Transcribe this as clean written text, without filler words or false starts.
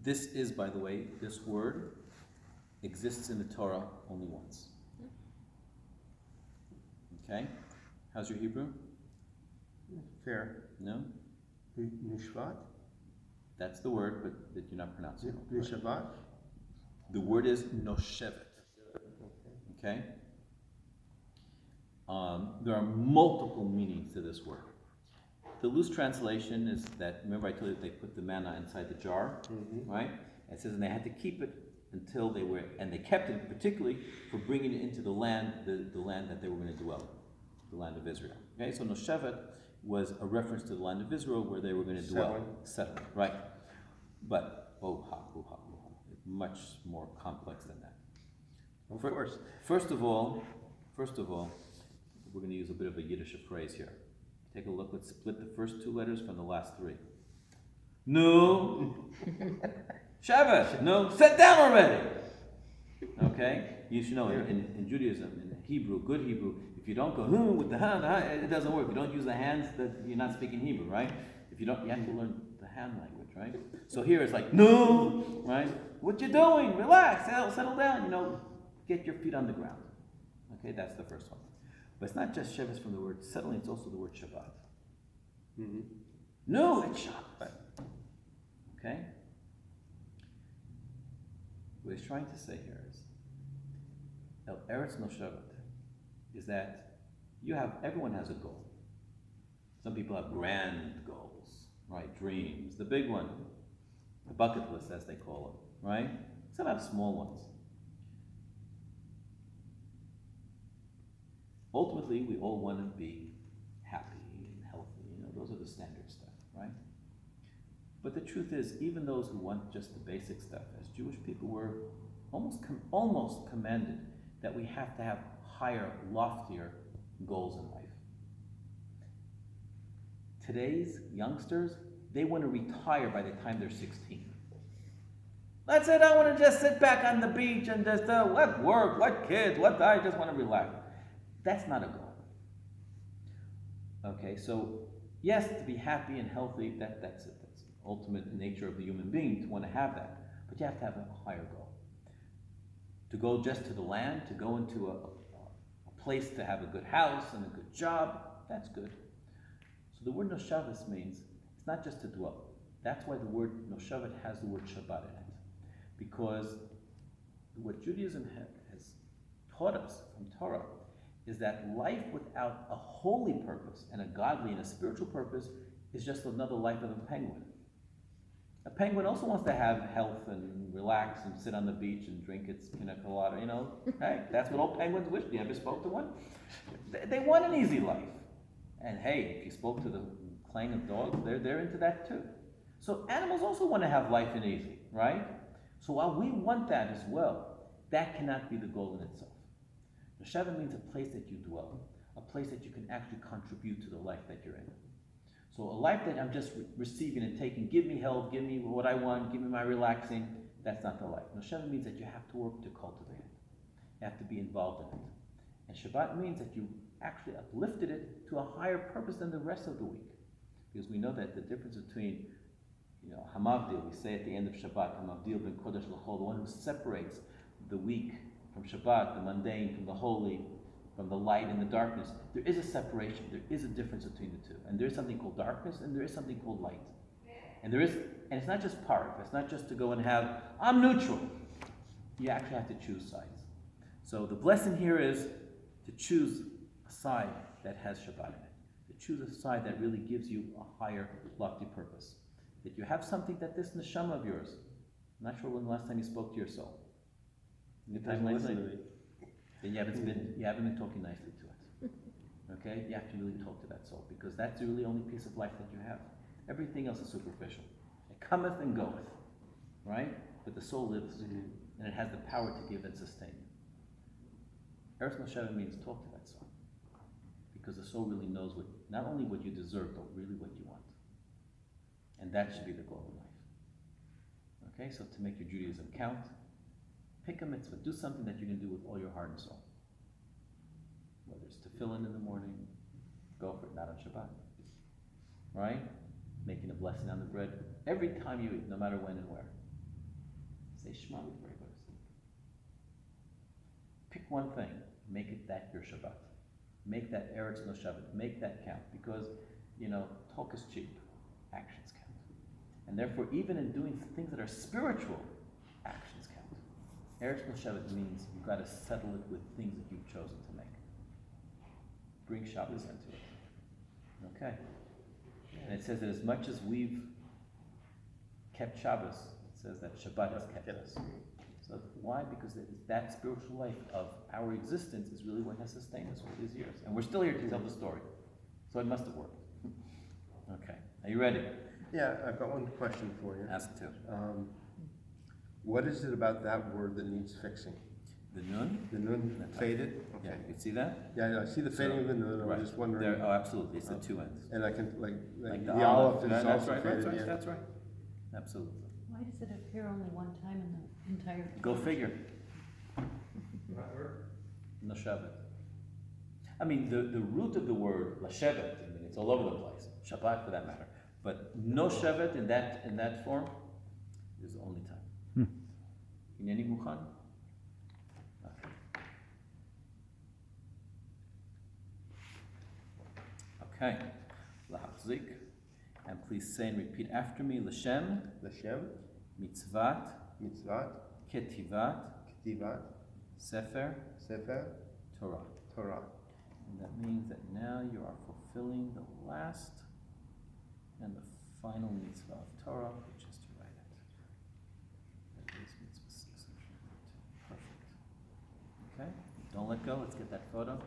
This is, by the way, this word exists in the Torah only once. Okay? How's your Hebrew? Fair. No? Mishvat? That's the word, but that you're not pronouncing it. Shabbat? The word is noshevet. Okay? There are multiple meanings to this word. The loose translation is that, remember I told you that they put the manna inside the jar, right? It says, and they had to keep it until they were, and they kept it particularly for bringing it into the land, the land that they were going to dwell, the land of Israel. Okay, so Noshevet was a reference to the land of Israel where they were going to dwell, settle, right? But, much more complex than that. Of course. First of all, we're going to use a bit of a Yiddish phrase here. Take a look. Let's split the first two letters from the last three. No. Shevet. No. Sit down already. Okay? You should know in Judaism, in Hebrew, good Hebrew, if you don't go with the hand, it doesn't work. If you don't use the hands, that you're not speaking Hebrew, right? If you don't, you have to learn the hand language, right? So here it's like no, right? What you doing? Relax. Settle down. Get your feet on the ground. Okay, that's the first one. But it's not just Shevet from the word settling, it's also the word Shabbat. Mm-hmm. No, it's Shabbat. Okay? What he's trying to say here is, El Eretz No Shabbat, is that everyone has a goal. Some people have grand goals, right? Dreams, the big one, the bucket list as they call it, right? Some have small ones. Ultimately, we all want to be happy and healthy. Those are the standard stuff, right? But the truth is, even those who want just the basic stuff, as Jewish people, were almost commanded that we have to have higher, loftier goals in life. Today's youngsters, they want to retire by the time they're 16. That's it, I want to just sit back on the beach and just, what work, what kids, I just want to relax. That's not a goal. Okay, so yes, to be happy and healthy, that's it. That's the ultimate nature of the human being, to want to have that. But you have to have a higher goal. To go just to the land, to go into a place to have a good house and a good job, that's good. So the word Noshavis means, it's not just to dwell. That's why the word Noshavet has the word Shabbat in it. Because what Judaism has taught us from Torah is that life without a holy purpose and a godly and a spiritual purpose is just another life of a penguin. A penguin also wants to have health and relax and sit on the beach and drink its pina colada, Hey, that's what all penguins wish. You ever spoke to one? They want an easy life. And hey, if you spoke to the clan of dogs, they're into that too. So animals also want to have life and easy, right? So while we want that as well, that cannot be the goal in itself. Noshevet means a place that you dwell, a place that you can actually contribute to the life that you're in. So a life that I'm just receiving and taking, give me health, give me what I want, give me my relaxing, that's not the life. Noshevet means that you have to work to cultivate it. You have to be involved in it. And Shabbat means that you actually uplifted it to a higher purpose than the rest of the week. Because we know that the difference between, Hamavdil, we say at the end of Shabbat, Hamavdil ben Kodesh l'chol, the one who separates the weak from Shabbat, the mundane from the holy, from the light and the darkness. There is a separation. There is a difference between the two. And there is something called darkness and there is something called light. And it's not just part. It's not just to go and have, I'm neutral. You actually have to choose sides. So the blessing here is to choose a side that has Shabbat in it. To choose a side that really gives you a higher, lofty purpose. That you have something that this neshama of yours, I'm not sure when the last time you spoke to your soul. Then you haven't been talking nicely to it. Okay? You have to really talk to that soul because that's the really only piece of life that you have. Everything else is superficial. It cometh and goeth. Right? But the soul lives and it has the power to give and sustain. Eretz Noshevet means talk to that soul. Because the soul really knows not only what you deserve, but really what you want. And that should be the goal in life. Okay? So to make your Judaism count, pick a mitzvah. Do something that you can do with all your heart and soul. Whether it's tefillin in the morning, go for it, not on Shabbat. Right? making a blessing on the bread. Every time you eat, no matter when and where, say Shema before you go to sleep. Pick one thing, make it that your Shabbat. Make that Eretz no Shabbat. Make that count, because talk is cheap, actions count, and therefore even in doing things that are spiritual, actions count. Eretz no Shabbat means you've got to settle it with things that you've chosen to make. Bring Shabbos into it. Okay. And it says that as much as we've kept Shabbos, it says that Shabbat has kept us. So why? Because that spiritual life of our existence is really what has sustained us all these years. And we're still here to tell the story. So it must have worked. Okay. Are you ready? Yeah, I've got one question for you. Ask two. What is it about that word that needs fixing? The nun? The nun faded? Okay. Yeah, you see that? Yeah, I see the fading of the nun. Right. I'm just wondering. Oh, absolutely. It's the two ends. And I can, like The the olive is that's also right, faded. Yeah. that's right. Absolutely. Why does it appear only one time in the entire? Go figure. No Shabbat. I mean, the root of the word Lashevet, it's all over the place. Shabbat for that matter. But no Shabbat in that form is the only time. Hineni mukhan? Okay. Lahachzik. And please say and repeat after me. L'shem. L'shem. Mitzvat. Mitzvat. Ketivat. Ketivat. Sefer. Sefer. Torah. Torah. And that means that now you are fulfilling the last and the final mitzvah of Torah, which is to write it. That is mitzvah 6. Perfect. Okay? Don't let go. Let's get that photo.